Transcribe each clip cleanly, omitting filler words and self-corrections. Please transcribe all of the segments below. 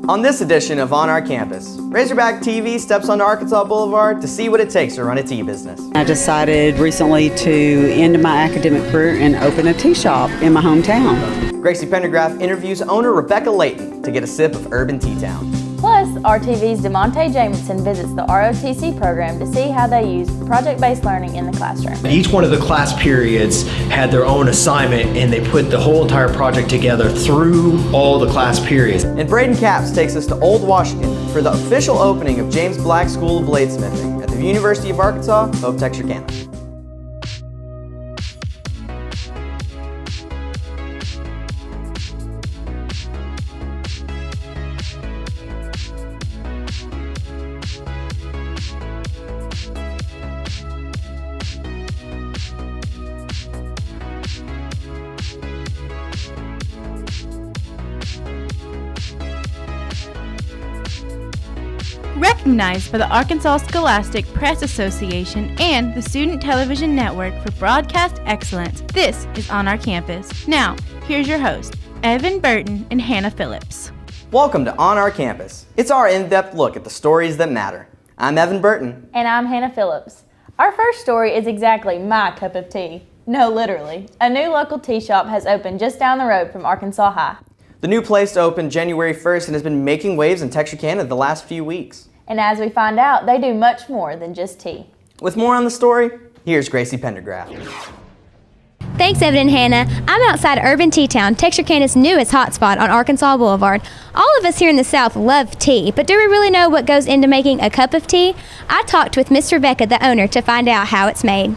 On this edition of On Our Campus, Razorback TV steps onto Arkansas Boulevard to see what it takes to run a tea business. I decided recently to end my academic career and open a tea shop in my hometown. Gracie Pendergraph interviews owner Rebecca Layton to get a sip of Urban Tea Town. Plus, RTV's DeMonte Jamison visits the ROTC program to see how they use project-based learning in the classroom. Each one of the class periods had their own assignment, and they put the whole entire project together through all the class periods. And Braden Capps takes us to Old Washington for the official opening of James Black School of Bladesmithing at the University of Arkansas, Hope Texarkana. Recognized by the Arkansas Scholastic Press Association and the Student Television Network for broadcast excellence, this is On Our Campus. Now, here's your host, Evan Burton and Hannah Phillips. Welcome to On Our Campus. It's our in-depth look at the stories that matter. I'm Evan Burton. And I'm Hannah Phillips. Our first story is exactly my cup of tea. No, literally. A new local tea shop has opened just down the road from Arkansas High. The new place opened January 1st and has been making waves in Texarkana the last few weeks. And as we find out, they do much more than just tea. With more on the story, here's Gracie Pendergraph. Thanks, Evan and Hannah. I'm outside Urban Tea Town, Texarkana's newest hotspot on Arkansas Boulevard. All of us here in the South love tea, but do we really know what goes into making a cup of tea? I talked with Miss Rebecca, the owner, to find out how it's made.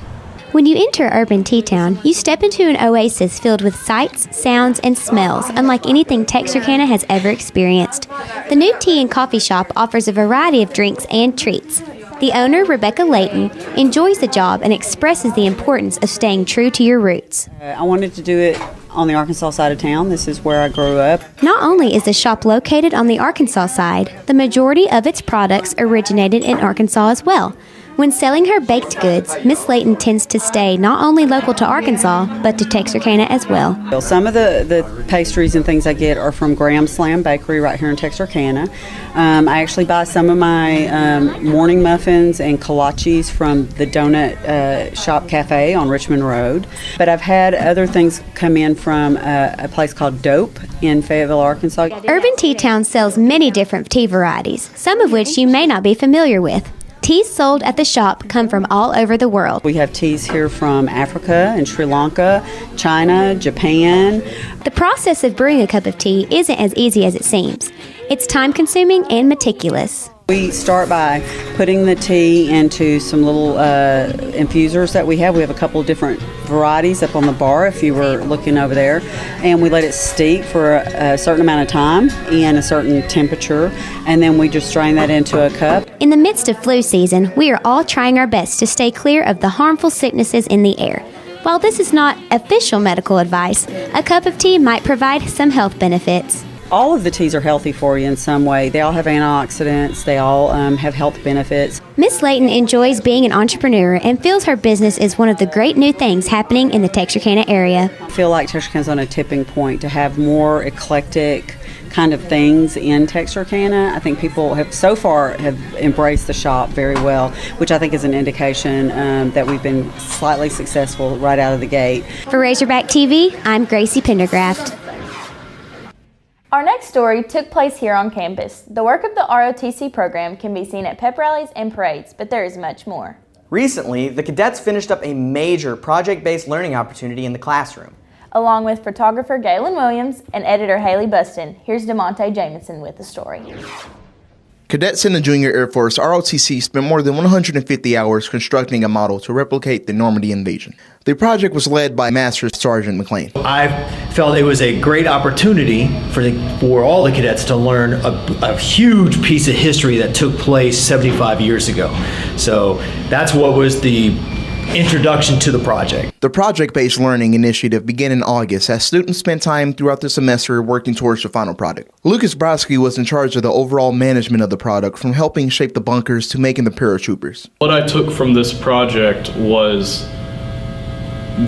When you enter Urban Tea Town, you step into an oasis filled with sights, sounds, and smells unlike anything Texarkana has ever experienced. The new tea and coffee shop offers a variety of drinks and treats. The owner, Rebecca Layton, enjoys the job and expresses the importance of staying true to your roots. I wanted to do it on the Arkansas side of town. This is where I grew up. Not only is the shop located on the Arkansas side, the majority of its products originated in Arkansas as well. When selling her baked goods, Miss Layton tends to stay not only local to Arkansas, but to Texarkana as well. Some of the pastries and things I get are from Graham Slam Bakery right here in Texarkana. I actually buy some of my morning muffins and kolaches from the Donut Shop Cafe on Richmond Road. But I've had other things come in from a place called Dope in Fayetteville, Arkansas. Urban Tea Town sells many different tea varieties, some of which you may not be familiar with. Teas sold at the shop come from all over the world. We have teas here from Africa and Sri Lanka, China, Japan. The process of brewing a cup of tea isn't as easy as it seems. It's time-consuming and meticulous. We start by putting the tea into some little infusers that we have. We have a couple of different varieties up on the bar if you were looking over there. And we let it steep for a certain amount of time and a certain temperature. And then we just strain that into a cup. In the midst of flu season, we are all trying our best to stay clear of the harmful sicknesses in the air. While this is not official medical advice, a cup of tea might provide some health benefits. All of the teas are healthy for you in some way. They all have antioxidants. They all have health benefits. Miss Layton enjoys being an entrepreneur and feels her business is one of the great new things happening in the Texarkana area. I feel like Texarkana's on a tipping point to have more eclectic kind of things in Texarkana. I think people have so far have embraced the shop very well, which I think is an indication that we've been slightly successful right out of the gate. For Razorback TV, I'm Gracie Pendergraft. Our next story took place here on campus. The work of the ROTC program can be seen at pep rallies and parades, but there is much more. Recently, the cadets finished up a major project-based learning opportunity in the classroom. Along with photographer Galen Williams and editor Haley Buston, here's DeMonte Jamison with the story. Cadets in the Junior Air Force ROTC spent more than 150 hours constructing a model to replicate the Normandy invasion. The project was led by Master Sergeant McLean. I felt it was a great opportunity for all the cadets to learn a huge piece of history that took place 75 years ago. So that's what was the introduction to the project. The project-based learning initiative began in August as students spent time throughout the semester working towards the final product. Lucas Brodsky was in charge of the overall management of the product, from helping shape the bunkers to making the paratroopers. What I took from this project was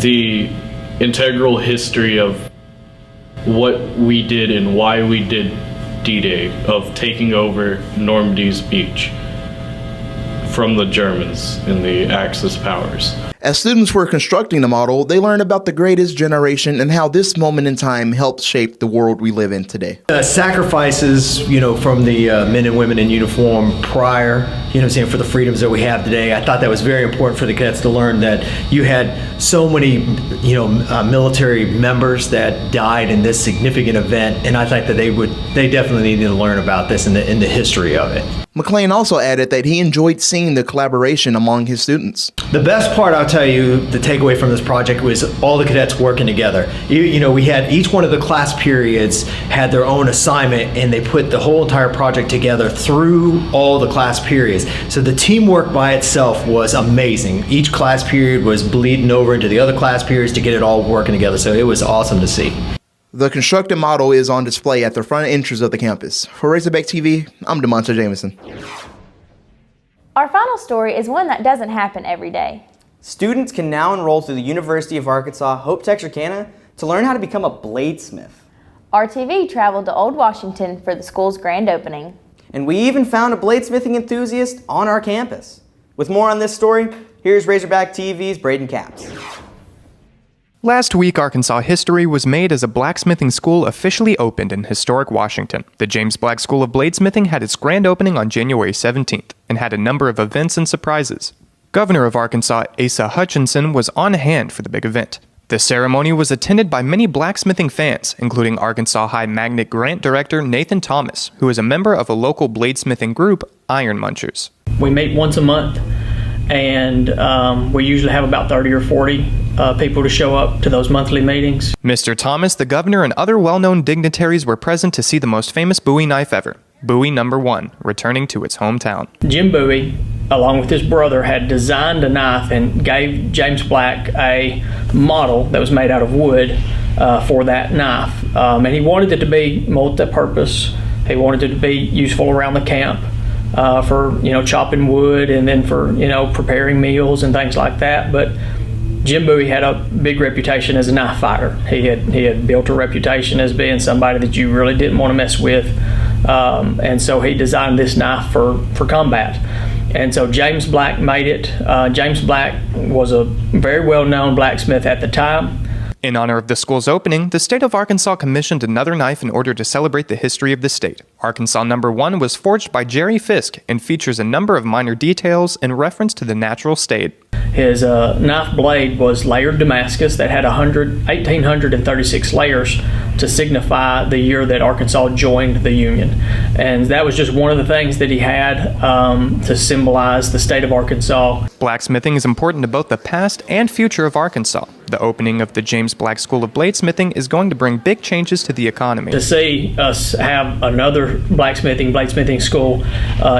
the integral history of what we did and why we did D-Day, of taking over Normandy's beach from the Germans in the Axis powers. As students were constructing the model, they learned about the greatest generation and how this moment in time helped shape the world we live in today. Sacrifices, from the men and women in uniform prior, for the freedoms that we have today. I thought that was very important for the cadets to learn that you had so many, military members that died in this significant event, and I think that they definitely needed to learn about this in the history of it. McLean also added that he enjoyed seeing the collaboration among his students. The best part, I'll tell you, the takeaway from this project was all the cadets working together. We had each one of the class periods had their own assignment, and they put the whole entire project together through all the class periods. So the teamwork by itself was amazing. Each class period was bleeding over into the other class periods to get it all working together. So it was awesome to see. The constructed model is on display at the front entrance of the campus. For Razorback TV, I'm DeMonta Jameson. Our final story is one that doesn't happen every day. Students can now enroll through the University of Arkansas Hope Texarkana to learn how to become a bladesmith. RTV traveled to Old Washington for the school's grand opening. And we even found a bladesmithing enthusiast on our campus. With more on this story, here's Razorback TV's Braden Capps. Last week, Arkansas history was made as a blacksmithing school officially opened in historic Washington. The James Black School of Bladesmithing had its grand opening on January 17th and had a number of events and surprises. Governor of Arkansas, Asa Hutchinson, was on hand for the big event. The ceremony was attended by many blacksmithing fans, including Arkansas High Magnet Grant Director Nathan Thomas, who is a member of a local bladesmithing group, Iron Munchers. We meet once a month, and we usually have about 30 or 40 people to show up to those monthly meetings. Mr. Thomas, the governor, and other well-known dignitaries were present to see the most famous Bowie knife ever, Bowie No. 1, returning to its hometown. Jim Bowie, along with his brother, had designed a knife and gave James Black a model that was made out of wood for that knife. And he wanted it to be multi-purpose. He wanted it to be useful around the camp for chopping wood and then for preparing meals and things like that. But Jim Bowie had a big reputation as a knife fighter. He had built a reputation as being somebody that you really didn't want to mess with, and so he designed this knife for combat. And so James Black made it. James Black was a very well-known blacksmith at the time. In honor of the school's opening, the state of Arkansas commissioned another knife in order to celebrate the history of the state. Arkansas No. 1 was forged by Jerry Fisk and features a number of minor details in reference to the natural state. His knife blade was layered Damascus that had 1,836 layers to signify the year that Arkansas joined the Union. And that was just one of the things that he had to symbolize the state of Arkansas. Blacksmithing is important to both the past and future of Arkansas. The opening of the James Black School of Bladesmithing is going to bring big changes to the economy. To see us have another bladesmithing school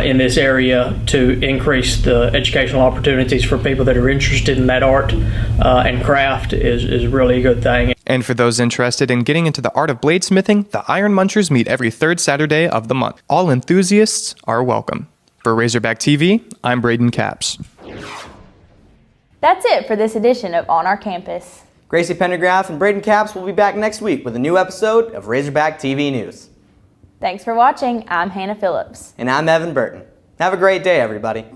in this area to increase the educational opportunities for people that are interested in that art and craft is really a good thing. And for those interested in getting into the art of bladesmithing, the Iron Munchers meet every third Saturday of the month. All enthusiasts are welcome. For Razorback TV, I'm Braden Capps. That's it for this edition of On Our Campus. Gracie Pendergraft and Braden Capps will be back next week with a new episode of Razorback TV News. Thanks for watching. I'm Hannah Phillips. And I'm Evan Burton. Have a great day, everybody.